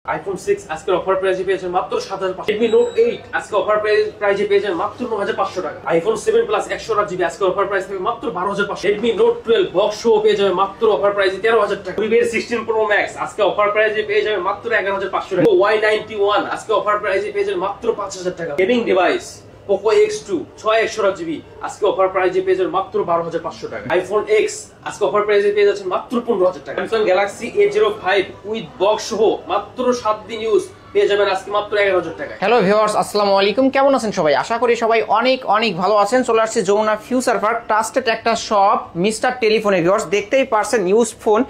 iPhone 6 আজকের offer প্রাইসে পেয়েছেন মাত্র 7500 Redmi Note 8 আজকে অফার প্রাইসে পেয়েছেন মাত্র 9500 টাকা iPhone 7 Plus 128GB আজকে অফার প্রাইস থেকে মাত্র 12500 Redmi Note 12 বক্স সহ পেয়ে যাবেন মাত্র অফার প্রাইসে 13000 টাকা Vivo 16 Pro Max আজকে অফার প্রাইসে পেয়ে যাবেন মাত্র 11500 টাকা Y91 আজকে অফার প্রাইসে পেয়ে যাবেন মাত্র 5000 টাকা গেমিং ডিভাইস Poco X2 6 আজকে অফার প্রাইসে পেয়ে যাবেন মাত্র 12500 টাকা iPhone X আজকে অফার প্রাইসে পেয়ে যাচ্ছেন মাত্র 15000 টাকা Samsung Galaxy A05 with box সহ মাত্র 7 দিন ইউজ পেয়ে যাবেন আজকে মাত্র 11000 টাকা হ্যালো ভিউয়ার্স আসসালামু আলাইকুম কেমন আছেন সবাই আশা করি সবাই অনেক ভালো আছেন চলে আসছে যমুনা ফিউচার পার্ক ট্রাস্টেড একটা শপ মিস্টার টেলিফোনে ভিউয়ার্স দেখতেই পারছেন ইউজ ফোন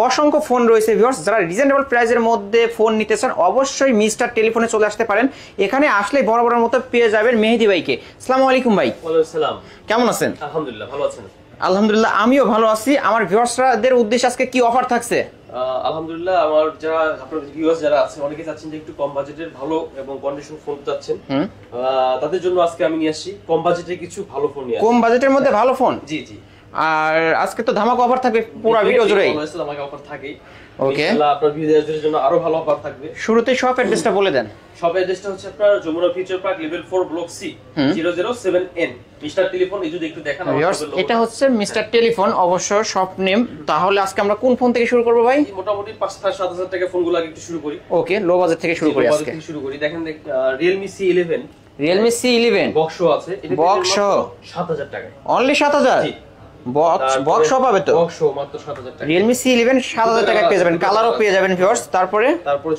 অসংখ্য ফোন রয়েছে ভিউয়ার্স যারা রিজনেবল প্রাইসের মধ্যে ফোন নিতে চান অবশ্যই মিস্টার টেলিফোনে চলে আসতে পারেন এখানে আসলে বড় মতো পেয়ে যাবেন মেহেদি ভাইকে আসসালামু আলাইকুম ভাই ওয়ালাইকুম আসসালাম কেমন আছেন আলহামদুলিল্লাহ ভালো আছেন আলহামদুলিল্লাহ আমিও ভালো আছি আমার ভিউয়ার্সদের উদ্দেশ্যে আজকে কি অফার থাকছে আলহামদুলিল্লাহ আমার যারা আপনাদের ভিউয়ার্স যারা আছে অনেকে চাচ্ছেন যে একটু কম বাজেটের ভালো এবং কন্ডিশন ফোন চাচ্ছেন তাদের জন্য আজকে আমি নিয়ে আসি কম বাজেটে কিছু ভালো ফোন নিয়ে আসি কম বাজেটের মধ্যে ভালো ফোন জি জি আর আজকে তো ধামাকা অফার থাকবে পুরো ভিডিও জুড়েই ধামাকা অফার থাকে ওকে ইনশাআল্লাহ আপনার ভিউয়ারদের জন্য আরো ভালো অফার থাকবে শুরুতে শপ অ্যাড্রেসটা বলে দেন শপ অ্যাড্রেসটা হচ্ছে আপনার Jamuna Future Park level 4 block C 007N Mister Telephone এই যদি একটু দেখান এটা হচ্ছে মিস্টার টেলিফোন অবশ্য শপ নেম তাহলে আজকে আমরা কোন ফোন থেকে শুরু করব ভাই মোটামুটি 5-7,000 টাকা ফোনগুলো আগে একটু শুরু করি ওকে লো বাজেট থেকে শুরু করি আজকে দেখেন Realme C11 বক্স আছে এটা বক্স 7000 টাকা অনলি 7000 জি বক্স পাবে তো বক্স মাত্র 7000 টাকা Realme C11 7000 টাকা পেয়ে যাবেন কালারও পেয়ে যাবেন ভিউয়ার্স তারপরে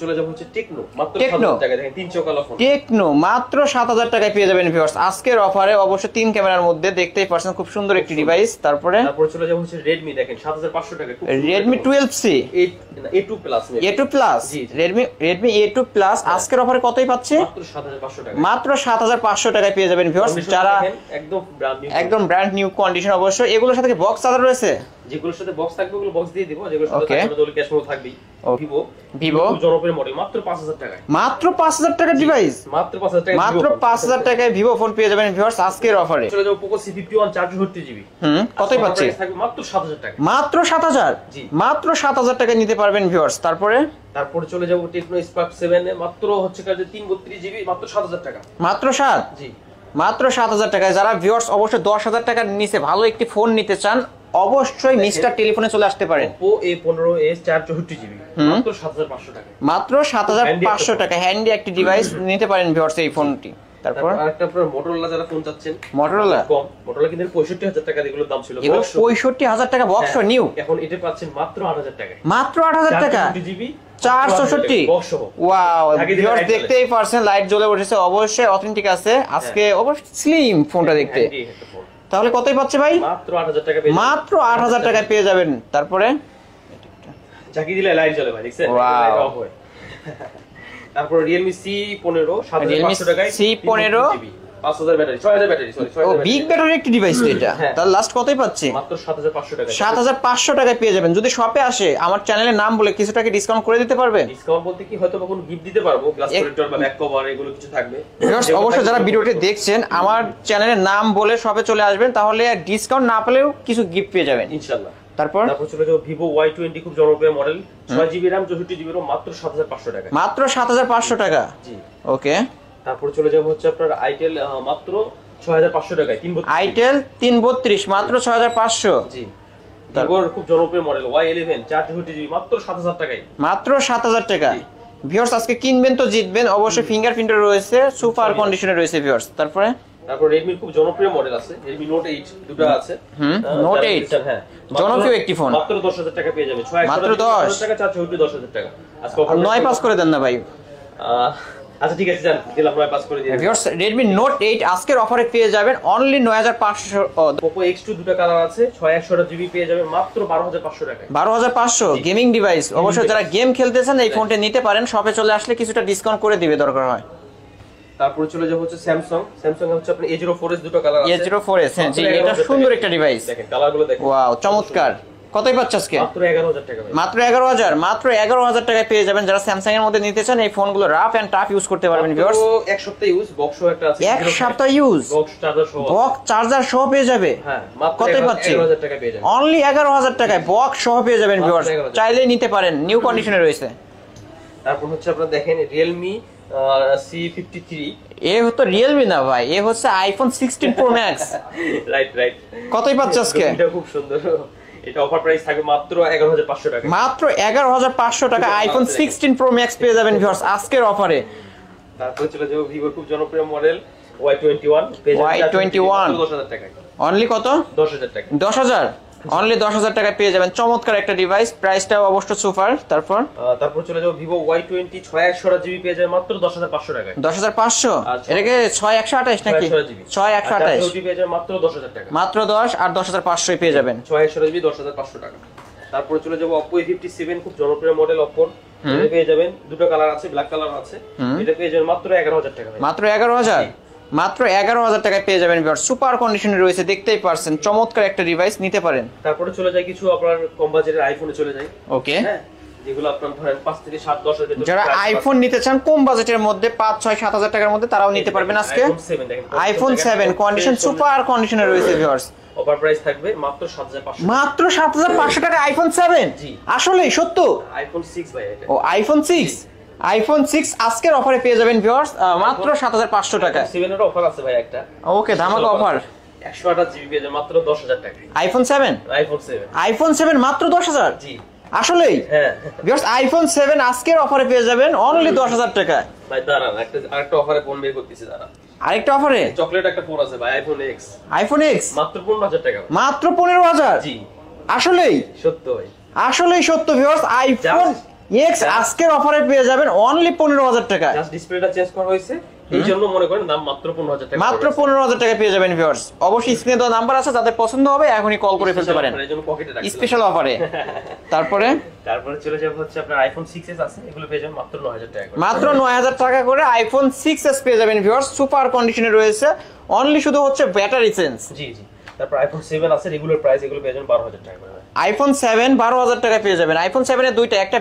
চলে যাব হচ্ছে টেকনো মাত্র 7000 টাকা দেখেন 3 চৌকালা ফোন টেকনো মাত্র 7000 টাকায় পেয়ে যাবেন ভিউয়ার্স আজকের অফারে অবশ্য 3 ক্যামেরার মধ্যে দেখতেই পাচ্ছেন খুব সুন্দর একটি ডিভাইস তারপরে চলে যাব হচ্ছে Redmi দেখেন 7500 টাকা Redmi 12C A2 plus A2 plus Redmi A2 plus আজকের অফারে কতই পাচ্ছে মাত্র 7500 টাকা মাত্র 7500 টাকায় পেয়ে যাবেন ভিউয়ার্স যারা একদম ব্র্যান্ড নিউ কন্ডিশন অবশ্য এগুলোর সাথে বক্স চার্জার রয়েছে যেগুলোর সাথে বক্স থাকবে ওগুলো বক্স দিয়ে দিব যেগুলোর সাথে থাকবে ওগুলো ক্যাশ মেমো থাকবে Vivo জনপ্রিয় মডেল মাত্র 5000 টাকা মাত্র 5000 টাকা ডিভাইস মাত্র 5000 টাকা মাত্র 5000 টাকায় Vivo ফোন পেয়ে যাবেন ভিউয়ার্স আজকের অফারে চলে যাও Poco C51 464GB কতই পাচ্ছে থাকবে মাত্র 7000 টাকা মাত্র 7000 জি মাত্র 7000 টাকায় নিতে পারবেন ভিউয়ার্স তারপরে চলে যাব Tecno Spark 7 এ মাত্র হচ্ছে কাজে 332GB মাত্র 7000 টাকা মাত্র 7 জি মাত্র 7000 টাকায় যারা ভিউয়ার্স অবশ্যই 10000 টাকার নিচে ভালো একটি ফোন নিতে চান অবশ্যই মিস্টার টেলিফোনে চলে আসতে পারেন Oppo A15s 464GB মাত্র 7500 টাকা মাত্র 7500 টাকা হ্যান্ডি একটি ডিভাইস নিতে পারেন ভিউয়ার্স এই ফোনটি তারপর আরেকটা আপনারা Motorola যারা ফোন চাচ্ছেন Motorola কিন্তু 65000 টাকা এগুলোর দাম ছিল এগুলো 65000 টাকা বক্স নিউ এখন এটা পাচ্ছেন মাত্র 8000 টাকায় মাত্র 8000 টাকা 4GB 464 বক্স সহ ওয়াও ভিউয়ার্স দেখতেই পারছেন লাইট জ্বলে উঠেছে অবশ্যই অথেন্টিক আছে আজকে অবশ্যই স্লিম ফোনটা দেখতে তাহলে কতই পাচ্ছে ভাই মাত্র 8000 টাকা পেয়ে মাত্র 8000 টাকায় পেয়ে যাবেন তারপরে ঝাঁকি দিলে লাইট জ্বলে ভাই দেখছেন লাইট অফ হয় তারপর Realme C15 7500 টাকায় C15 5000 battery 6000 battery sorry 6000 big battery একটি ডিভাইস এটা তার লাস্ট কতই পাচ্ছে মাত্র 7500 টাকা 7500 টাকায় পেয়ে যাবেন যদি শপে আসে আমার চ্যানেলের নাম বলে কিছু টাকা ডিসকাউন্ট করে দিতে পারবেন ডিসকাউন্ট বলতে কি হয়তো কোনো গিফট দিতে পারবো গ্লাস প্রোটেক্টর বা ব্যাক কভার এগুলো কিছু থাকবে অবশ্যই যারা ভিডিওটি দেখছেন আমার চ্যানেলের নাম বলে শপে চলে আসবেন তাহলে ডিসকাউন্ট না পেলেও কিছু গিফট পেয়ে যাবেন ইনশাআল্লাহ তারপর চলে যাও Vivo Y20 খুব জনপ্রিয় model 6GB RAM 64GB ROM মাত্র 7500 টাকা মাত্র 7500 টাকা জি ওকে তারপর চলে যাব হচ্ছে আপনার Itel মাত্র 6500 টাকায় 332 Itel 332 মাত্র 6500 জি তারপর খুব জনপ্রিয় মডেল Y11 464GB মাত্র 7000 টাকায় মাত্র 7000 টাকা ভিউয়ার্স আজকে কিনবেন তো জিতবেন অবশ্যই ফিঙ্গারপ্রিন্ট রয়েছে সুপার কন্ডিশনে রয়েছে ভিউয়ার্স তারপর Redmi খুব জনপ্রিয় মডেল আছে Redmi Note 8 দুটো আছে Note 8 হ্যাঁ জনপ্রিয় একটি ফোন মাত্র 10000 টাকা পেয়ে যাবেন মাত্র 10 টাকা 460 টাকা আজকে অফার 9 পাস করে দেন না ভাই আচ্ছা ঠিক আছে জান দিলাম 9 পাস করে দিই ভিউয়ার্স Redmi Note 8 আজকের অফারে পেয়ে যাবেন অনলি 9500 Poco X2 দুটো কালার আছে 6128GB পেয়ে যাবেন মাত্র 12500 টাকায় 12500 গেমিং ডিভাইস অবশ্যই যারা গেম খেলতেছেন এই ফোনটা নিতে পারেন শপে চলে আসলে কিছুটা ডিসকাউন্ট করে দিবে দরকার হয় তারপর চলে যাব হচ্ছে Samsung হচ্ছে আপনার A04s দুটো কালার আছে A04s হ্যাঁ জি এটা সুন্দর একটা ডিভাইস দেখেন কালারগুলো দেখেন ওয়াও চমৎকার কতই পাচ্ছে আজকে মাত্র 11000 টাকা মাত্র 11000 টাকায় পেয়ে যাবেন যারা স্যামসাং এর মধ্যে নিতে চান এই ফোনগুলো রাফ এন্ড টাফ ইউজ করতে পারবেন ভিউয়ার্স এক সপ্তাহ ইউজ বক্সও একটা আছে এক সপ্তাহ ইউজ বক্স চার্জার সহ পেয়ে যাবে হ্যাঁ কতই পাচ্ছে 11000 টাকা পেয়ে যাবেন অনলি 11000 টাকায় বক্স সহ পেয়ে যাবেন ভিউয়ার্স চাইলেই নিতে পারেন নিউ কন্ডিশনে রয়েছে তারপর হচ্ছে আপনারা দেখেন Realme C53 এ হতো রিয়েলমি না ভাই, এ হচ্ছে আইফোন 16 প্রো ম্যাক্স। রাইট কতই পাচ্ছে আজকে? এটা খুব সুন্দর, এটা অফার প্রাইস থাকবে মাত্র 11500 টাকা। মাত্র 11500 টাকা আইফোন 16 প্রো ম্যাক্স পেয়ে যাবেন ভিউয়ার্স আজকের অফারে। তারপর চলে যাবো ভিভোর খুব জনপ্রিয় মডেল Y21 পেয়ে যাবেন Y21 10,000 টাকায়। অনলি কত? 10,000 টাকা। 10,000 অনলি 10,000 টাকায় পেয়ে যাবেন চমৎকার একটা ডিভাইস, প্রাইসটাও অবশ্য সুপার। তারপর চলে যাবো ভিভো Y20 6128 জিবি পেয়ে যাবেন মাত্র 10,500 টাকায়। 10,500 এটাকে 6128 নাকি? 6128 জিবি পেয়ে যাবেন মাত্র 10,000 টাকা। মাত্র 10 আর 10,500 পেয়ে যাবেন 6128 জিবি 10,500 টাকা। তারপরে চলে যাবো Oppo A57 খুব জনপ্রিয় মডেল Oppo, এটা পেয়ে যাবেন দুটো কালার আছে, ব্ল্যাক কালার আছে, এটা পেয়ে যাবেন মাত্র 11,000 টাকা। মাত্র 11,000 মাত্র 11,000 টাকায় পেয়ে যাবেন ভিউয়ার্স, সুপার কন্ডিশনে রয়েছে, দেখতেই পারছেন চমৎকার একটা ডিভাইস, নিতে পারেন। তারপরে চলে যায় কিছু আপনার কম বাজেটের আইফোনে চলে যায়। ওকে, হ্যাঁ, যেগুলো আপনার ধরেন 5 থেকে 7 10 হাজার। যারা আইফোন নিতে চান কম বাজেটের মধ্যে 5 6 7,000 টাকার মধ্যে, তারাও নিতে পারবেন আজকে। আইফোন 7 কন্ডিশন সুপার কন্ডিশনে রয়েছে ভিউয়ার্স, অফার প্রাইস থাকবে মাত্র 7,500। মাত্র 7,500 টাকা আইফোন 7। জি আসলেই সত্য? আইফোন 6 ভাই এটা। ও আইফোন 6, আইফোন 6 আজকের অফারে পেয়ে যাবেন ভিউয়ার্স মাত্র 7,500 টাকা। 7 এর অফার আছে ভাই একটা। ওকে, ধামাকা অফার। 128 জিবি পেয়ে যাবেন মাত্র 10,000 টাকা। আইফোন 7, আইফোন 7 মাত্র 10,000। জি আসলেই হ্যাঁ ভিউয়ার্স, আইফোন 7 আজকের অফারে পেয়ে যাবেন অনলি 10,000 টাকা। ভাই দাঁড়ান, আরেকটা অফারে ফোন বের করতেছি, দাঁড়ান। আরেকটা অফারে চকলেট একটা ফোন আছে ভাই, আইফোন X। আইফোন X মাত্র 15,000 টাকা। মাত্র 15,000। জি আসলেই সত্য ভাই, আসলেই সত্য ভিউয়ার্স, আইফোন X আজকের অফারে পেয়ে যাবেন অনলি 15,000 টাকা। জাস্ট ডিসপ্লেটা চেঞ্জ করা হয়েছে, এই জন্য মনে করেন দাম মাত্র 15,000 টাকা। মাত্র 15,000 টাকা পেয়ে যাবেন ভিউয়ার্স। অবশ্যই স্ক্রিনে দেওয়া নাম্বার আছে, যাদের পছন্দ হবে এখনই কল করে ফেলতে পারেন এই জন্য পকেটে রাখছি স্পেশাল অফারে। তারপরে চলে যাবে হচ্ছে আপনার আইফোন 6s আছে, এগুলো পেয়ে যাবেন মাত্র 9,000 টাকা করে। মাত্র 9,000 টাকা করে আইফোন 6s পেয়ে যাবেন ভিউয়ার্স, সুপার কন্ডিশনে রয়েছে, অনলি শুধু হচ্ছে ব্যাটারি চেঞ্জ। জি জি। তারপর আইফোন 7 আছে, রেগুলার প্রাইস এগুলো পেয়ে যাবেন 12,000 টাকা করে। আইফোন 7 12,000 টাকা পেয়ে যাবেন। আইফোন 7 এর দুইটা, একটা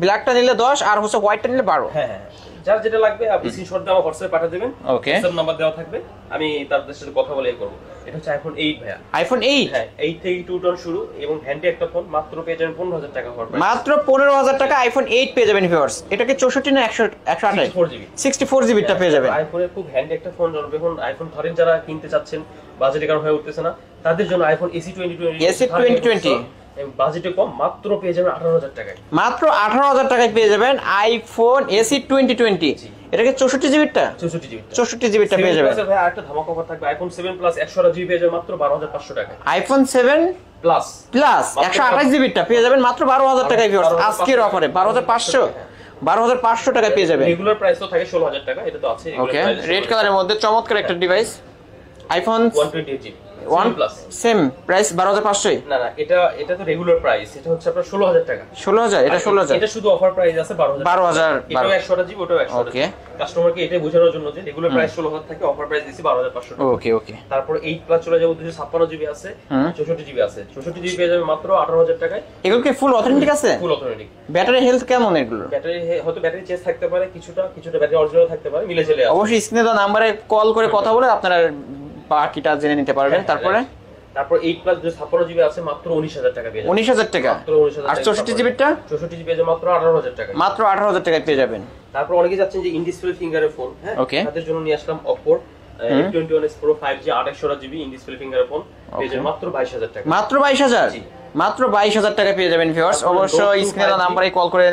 ব্ল্যাকটা নিলে 10 আর হচ্ছে হোয়াইটটা নিলে 12। হ্যাঁ হ্যাঁ, যার যেটা লাগবে আপনি স্ক্রিনশট দিয়ে আমার হোয়াটসঅ্যাপে পাঠিয়ে দিবেন। ওকে, হোয়াটসঅ্যাপ নাম্বার দেওয়া থাকবে, আমি তাদের সাথে কথা বলে করব। এটা হচ্ছে আইফোন 8 ভাইয়া। আইফোন 8, হ্যাঁ 8 থেকে 2 টন শুরু এবং হ্যান্ডি একটা ফোন, মাত্র পেয়ে যাবেন 15,000 টাকা পড়বে। মাত্র 15,000 টাকা আইফোন 8 পেয়ে যাবেন ভিউয়ার্স। এটাকে 64 না 128? 64 জিবি। 64 জিবিটা পেয়ে যাবেন। আইফোনের খুব হ্যান্ডি একটা ফোন, যখন আইফোন ধরেন যারা কিনতে চাচ্ছেন, বাজেটে কারণ হয়ে উঠতেছে না, তাদের জন্য আইফোন AC 2020 বাজেটে কম, মাত্র পেয়ে যাবেন 18,000 টাকায়। মাত্র 18,000 টাকায় পেয়ে যাবেন আইফোন AC 2020। এটাকে 64 জিবিটা 64 জিবিটা পেয়ে যাবেন। ভাই আরেকটা ধামাকা অফার থাকবে, আইফোন 7 প্লাস 128 জিবি পেয়ে যাবেন মাত্র 12,500 টাকায়। আইফোন 7 প্লাস 128 জিবিটা পেয়ে যাবেন মাত্র 12,000 টাকায় ভিউয়ার্স, আজকের অফারে 12,500 টাকায় পেয়ে যাবেন। রেগুলার প্রাইস তো থাকে 16,000 টাকা, এটা তো আছে। ওকে, রেড কালারের মধ্যে চমৎকার একটা device, iPhone 128 GB plus, same price 12,500। না না, এটা তো রেগুলার প্রাইস, এটা হচ্ছে আপনার 16,000 টাকা। 16,000, এটা 16,000। এটা শুধু অফার প্রাইস আছে 12,000। এটাও 128 জিবি, ওটাও 128। ওকে, কাস্টমারকে এটা বোঝানোর জন্য যে রেগুলার প্রাইস 16,000 থাকে, অফার প্রাইস দিছি 12,500 টাকা। ওকে ওকে। তারপর 8 প্লাস চলে যাবে, 256 জিবি আছে, 64 জিবি আছে। 64 জিবি পেয়ে যাবে মাত্র 18,000 টাকায়। এগুলো কি ফুল অথেন্টিক আছে? ফুল অথেন্টিক। ব্যাটারি হেলথ কেমন এগুলো? ব্যাটারি হয়তো ব্যাটারি চেঞ্জ থাকতে পারে, কিছুটা ব্যাটারি অরিজিনাল থাকতে পারে, মিলে চলে আসে। অবশ্যই স্ক্রিনে দেওয়া নম্বরে কল করে কথা বলে আপনারা বাকিটা জেনে নিতে পারবেন। তারপর 8 প্লাস 56 জিবি আছে, মাত্র 19,000 টাকা পেয়ে যাবেন। 19,000 টাকা। মাত্র 19,000 আর 64 জিবিটা? 64 জিবি পেয়ে যাবেন মাত্র 18,000 টাকা। মাত্র 18,000 টাকায় পেয়ে যাবেন। তারপর অনেকে যাচ্ছেন যে ইন ডিসপ্লে ফিঙ্গারের ফোন, হ্যাঁ, তাদের জন্য নিয়ে আসলাম Oppo F21s Pro 5G 8/128 GB in display ফিঙ্গারের ফোন, পেয়ে যাবেন মাত্র 22,000 টাকা। মাত্র 22,000? মাত্র 22,000 টাকা পেয়ে যাবেন ভিউয়ার্স। অবশ্যই স্ক্রিনে দেওয়া নম্বরে কল করে